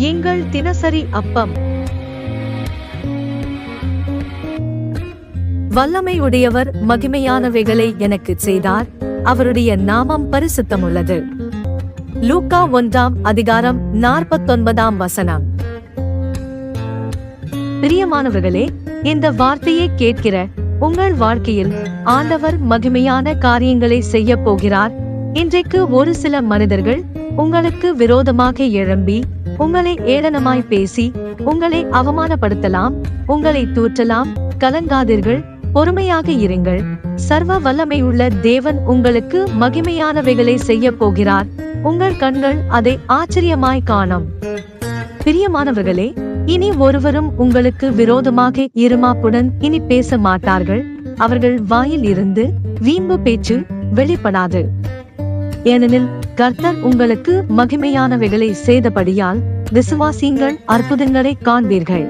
எங்கள் தினசரி அப்பம். வல்லமை உடையவர் மகிமையானவைகளை எனக்குச் செய்தார், அவருடைய நாமம் பரிசுத்தமுள்ளது. லூக்கா 1:49. பிரியமானவர்களே, இந்த வார்த்தையை கேட்கிற உங்கள் வாழ்க்கையில் ஆண்டவர் மகிமையான காரியங்களை செய்ய போகிறார். இன்றைக்கு ஒரு சில மனிதர்கள் உங்களுக்கு விரோதமாக எழும்பி உங்களை ஏளனமாய் பேசி உங்களை அவமானப்படுத்தலாம், உங்களை தூற்றலாம். கலங்காதீர்கள், பொறுமையாக இருங்கள். சர்வ வல்லமையுள்ள தேவன் உங்களுக்கு மகிமையானவைகளை செய்ய போகிறார். உங்கள் கண்கள் அதை ஆச்சரியமாய் காணும். பிரியமானவர்களே, இனி ஒருவரும் உங்களுக்கு விரோதமாக இருமாப்புடன் இனி பேச மாட்டார்கள். அவர்கள் வாயில் இருந்து வீம்பு பேச்சு வெளிப்படாது. ஏனெனில் கர்த்தர் உங்களுக்கு மகிமையானவைகளை செய்தபடியால் விசுவாசியுங்கள், அற்புதங்களை காண்பீர்கள்.